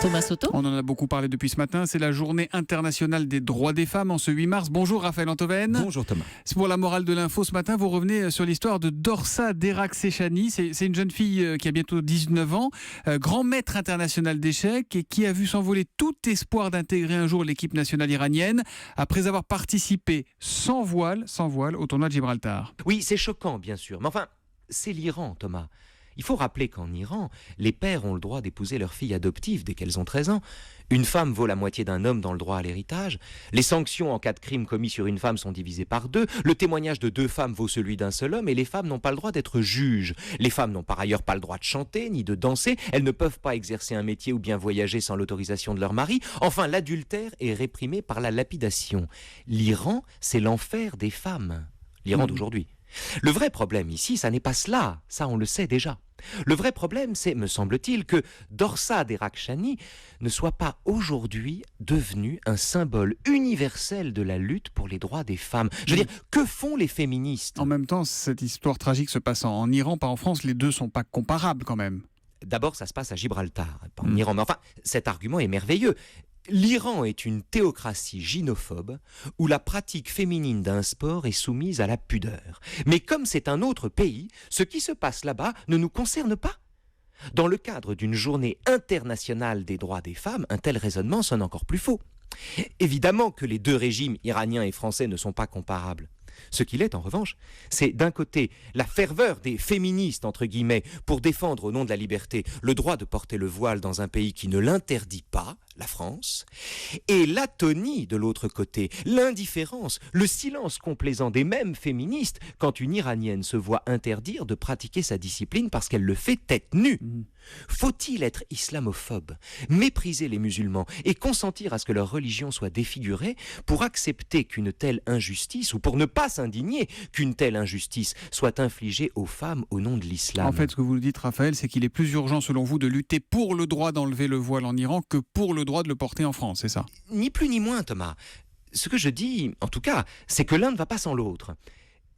Thomas Soto. On en a beaucoup parlé depuis ce matin. C'est la journée internationale des droits des femmes en ce 8 mars. Bonjour Raphaël Antoven. Bonjour Thomas. C'est pour la morale de l'info ce matin. Vous revenez sur l'histoire de Dorsa Derakhshani. C'est une jeune fille qui a bientôt 19 ans, grand maître international d'échecs et qui a vu s'envoler tout espoir d'intégrer un jour l'équipe nationale iranienne après avoir participé sans voile au tournoi de Gibraltar. Oui, c'est choquant bien sûr, mais enfin, c'est l'Iran, Thomas. Il faut rappeler qu'en Iran, les pères ont le droit d'épouser leurs filles adoptives dès qu'elles ont 13 ans. Une femme vaut la moitié d'un homme dans le droit à l'héritage. Les sanctions en cas de crime commis sur une femme sont divisées par 2. Le témoignage de 2 femmes vaut celui d'un seul homme et les femmes n'ont pas le droit d'être juges. Les femmes n'ont par ailleurs pas le droit de chanter ni de danser. Elles ne peuvent pas exercer un métier ou bien voyager sans l'autorisation de leur mari. Enfin, l'adultère est réprimé par la lapidation. L'Iran, c'est l'enfer des femmes. L'Iran d'aujourd'hui. Le vrai problème ici, ça n'est pas cela, ça on le sait déjà. Le vrai problème, c'est, me semble-t-il, que Dorsa Derakhshani ne soit pas aujourd'hui devenu un symbole universel de la lutte pour les droits des femmes. Je veux dire, que font les féministes ? En même temps, cette histoire tragique se passe en Iran, pas en France. Les deux sont pas comparables quand même. D'abord, ça se passe à Gibraltar, pas en Iran. Mais enfin, cet argument est merveilleux. L'Iran est une théocratie gynophobe où la pratique féminine d'un sport est soumise à la pudeur. Mais comme c'est un autre pays, ce qui se passe là-bas ne nous concerne pas. Dans le cadre d'une journée internationale des droits des femmes, un tel raisonnement sonne encore plus faux. Évidemment que les deux régimes, iranien et français, ne sont pas comparables. Ce qu'il est, en revanche, c'est d'un côté la ferveur des féministes, entre guillemets, pour défendre au nom de la liberté le droit de porter le voile dans un pays qui ne l'interdit pas, la France, et l'atonie de l'autre côté, l'indifférence, le silence complaisant des mêmes féministes quand une Iranienne se voit interdire de pratiquer sa discipline parce qu'elle le fait tête nue. Faut-il être islamophobe, mépriser les musulmans et consentir à ce que leur religion soit défigurée pour accepter qu'une telle injustice, ou pour ne pas s'indigner qu'une telle injustice soit infligée aux femmes au nom de l'islam ? En fait, ce que vous dites, Raphaël, c'est qu'il est plus urgent, selon vous, de lutter pour le droit d'enlever le voile en Iran que pour le droit de le porter en France, c'est ça ? Ni plus ni moins, Thomas. Ce que je dis, en tout cas, c'est que l'un ne va pas sans l'autre.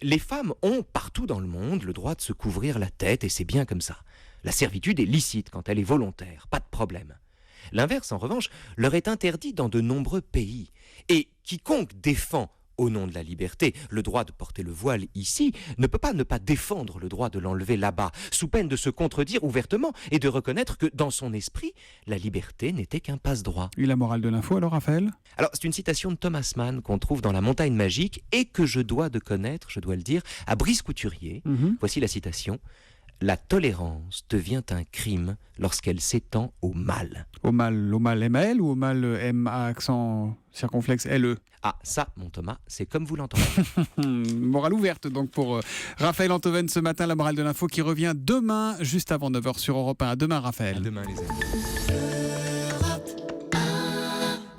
Les femmes ont, partout dans le monde, le droit de se couvrir la tête, et c'est bien comme ça. La servitude est licite quand elle est volontaire, pas de problème. L'inverse, en revanche, leur est interdit dans de nombreux pays. Et quiconque défend, au nom de la liberté, le droit de porter le voile ici, ne peut pas ne pas défendre le droit de l'enlever là-bas, sous peine de se contredire ouvertement et de reconnaître que, dans son esprit, la liberté n'était qu'un passe-droit. Et la morale de l'info, alors, Raphaël ? Alors, c'est une citation de Thomas Mann qu'on trouve dans La Montagne Magique et que je dois de connaître, je dois le dire, à Brice Couturier. Voici la citation. La tolérance devient un crime lorsqu'elle s'étend au mal. Au mal M-A-L ou au mal M-A accent circonflexe L-E ? Ah, ça, mon Thomas, c'est comme vous l'entendez. Morale ouverte donc pour Raphaël Antoven ce matin, la morale de l'info qui revient demain, juste avant 9h sur Europe 1. À demain, Raphaël. À demain, les amis.